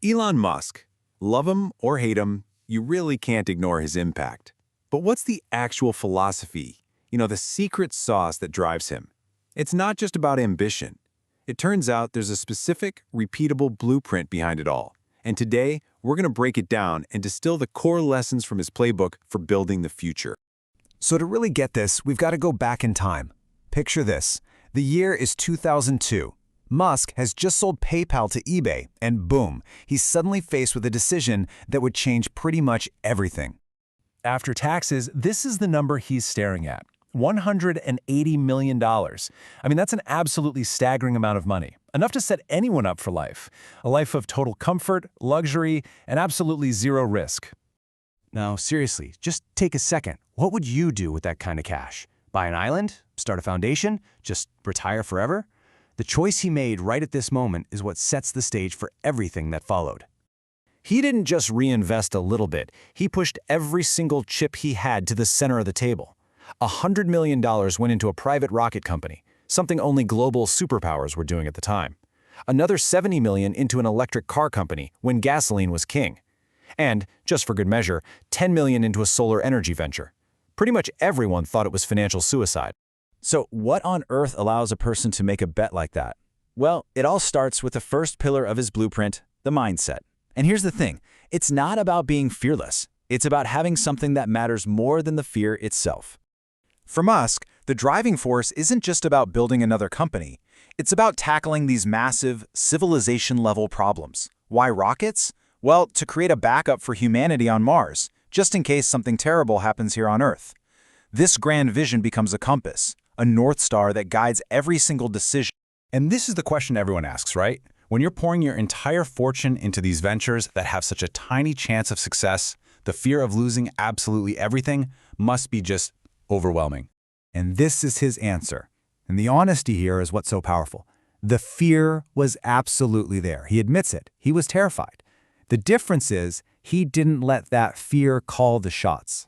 Elon Musk. Love him or hate him, you really can't ignore his impact. But what's the actual philosophy? The secret sauce that drives him? It's not just about ambition. It turns out there's a specific, repeatable blueprint behind it all. And today, we're going to break it down and distill the core lessons from his playbook for building the future. So to really get this, we've got to go back in time. Picture this. The year is 2002. Musk has just sold PayPal to eBay, and boom, he's suddenly faced with a decision that would change pretty much everything. After taxes, this is the number he's staring at. $180 million. That's an absolutely staggering amount of money. Enough to set anyone up for life. A life of total comfort, luxury, and absolutely zero risk. Now, seriously, just take a second. What would you do with that kind of cash? Buy an island? Start a foundation? Just retire forever? The choice he made right at this moment is what sets the stage for everything that followed. He didn't just reinvest a little bit. He pushed every single chip he had to the center of the table. $100 million went into a private rocket company, something only global superpowers were doing at the time. Another $70 million into an electric car company when gasoline was king. And, just for good measure, $10 million into a solar energy venture. Pretty much everyone thought it was financial suicide. So what on earth allows a person to make a bet like that? Well, it all starts with the first pillar of his blueprint, the mindset. And here's the thing, it's not about being fearless. It's about having something that matters more than the fear itself. For Musk, the driving force isn't just about building another company. It's about tackling these massive, civilization-level problems. Why rockets? Well, to create a backup for humanity on Mars, just in case something terrible happens here on Earth. This grand vision becomes a compass, a North Star that guides every single decision. And this is the question everyone asks, right? When you're pouring your entire fortune into these ventures that have such a tiny chance of success, the fear of losing absolutely everything must be just overwhelming. And this is his answer. And the honesty here is what's so powerful. The fear was absolutely there. He admits it. He was terrified. The difference is he didn't let that fear call the shots.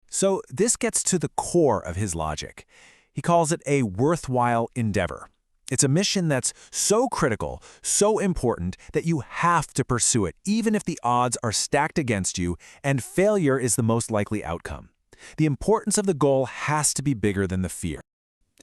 So this gets to the core of his logic. He calls it a worthwhile endeavor. It's a mission that's so critical, so important, that you have to pursue it, even if the odds are stacked against you and failure is the most likely outcome. The importance of the goal has to be bigger than the fear.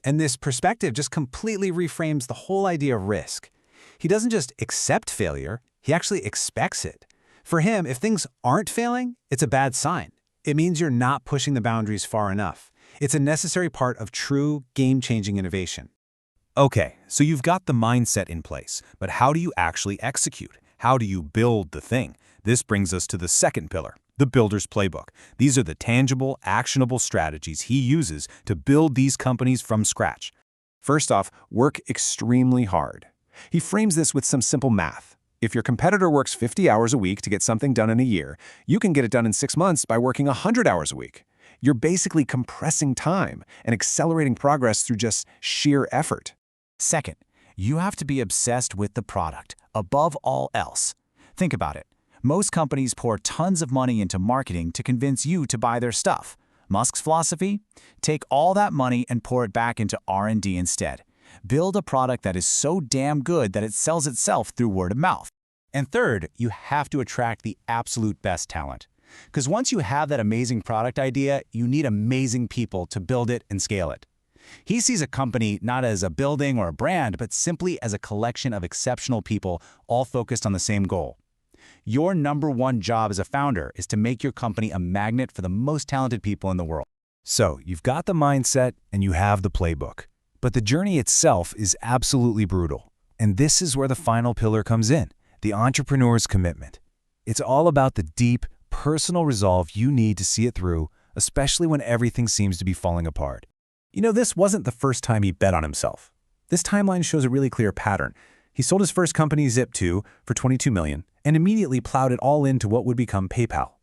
And this perspective just completely reframes the whole idea of risk. He doesn't just accept failure, he actually expects it. For him, if things aren't failing, it's a bad sign. It means you're not pushing the boundaries far enough. It's a necessary part of true game-changing innovation. Okay, so you've got the mindset in place, but how do you actually execute? How do you build the thing? This brings us to the second pillar, the builder's playbook. These are the tangible, actionable strategies he uses to build these companies from scratch. First off, work extremely hard. He frames this with some simple math. If your competitor works 50 hours a week to get something done in a year, you can get it done in 6 months by working 100 hours a week. You're basically compressing time and accelerating progress through just sheer effort. Second, you have to be obsessed with the product, above all else. Think about it. Most companies pour tons of money into marketing to convince you to buy their stuff. Musk's philosophy? Take all that money and pour it back into R&D instead. Build a product that is so damn good that it sells itself through word of mouth. And third, you have to attract the absolute best talent. Because once you have that amazing product idea, you need amazing people to build it and scale it. He sees a company not as a building or a brand, but simply as a collection of exceptional people all focused on the same goal. Your number one job as a founder is to make your company a magnet for the most talented people in the world. So you've got the mindset and you have the playbook. But the journey itself is absolutely brutal. And this is where the final pillar comes in, the entrepreneur's commitment. It's all about the deep, personal resolve you need to see it through, especially when everything seems to be falling apart. This wasn't the first time he bet on himself. This timeline shows a really clear pattern. He sold his first company, Zip2, for $22 million, and immediately plowed it all into what would become PayPal.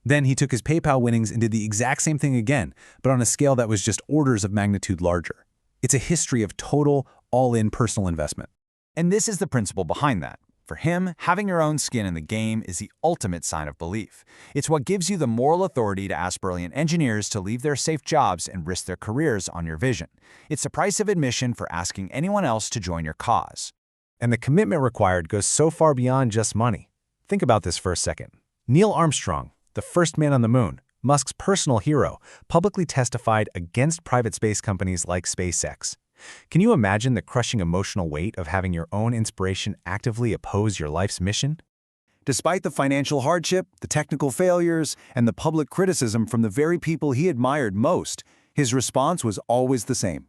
Then he took his PayPal winnings and did the exact same thing again, but on a scale that was just orders of magnitude larger. It's a history of total, all-in personal investment. And this is the principle behind that. For him, having your own skin in the game is the ultimate sign of belief. It's what gives you the moral authority to ask brilliant engineers to leave their safe jobs and risk their careers on your vision. It's the price of admission for asking anyone else to join your cause. And the commitment required goes so far beyond just money. Think about this for a second. Neil Armstrong, the first man on the moon, Musk's personal hero, publicly testified against private space companies like SpaceX. Can you imagine the crushing emotional weight of having your own inspiration actively oppose your life's mission? Despite the financial hardship, the technical failures, and the public criticism from the very people he admired most, his response was always the same: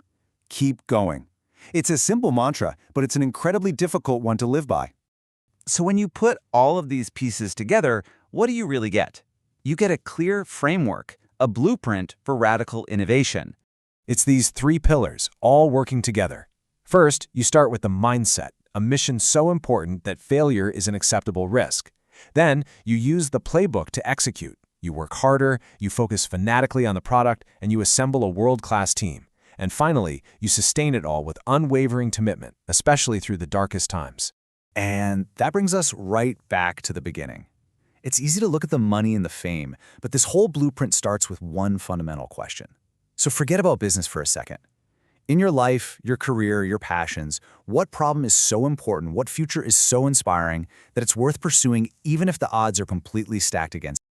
keep going. It's a simple mantra, but it's an incredibly difficult one to live by. So when you put all of these pieces together, what do you really get? You get a clear framework, a blueprint for radical innovation. It's these three pillars, all working together. First, you start with the mindset, a mission so important that failure is an acceptable risk. Then, you use the playbook to execute. You work harder, you focus fanatically on the product, and you assemble a world-class team. And finally, you sustain it all with unwavering commitment, especially through the darkest times. And that brings us right back to the beginning. It's easy to look at the money and the fame, but this whole blueprint starts with one fundamental question. So forget about business for a second. In your life, your career, your passions, what problem is so important, what future is so inspiring that it's worth pursuing even if the odds are completely stacked against you?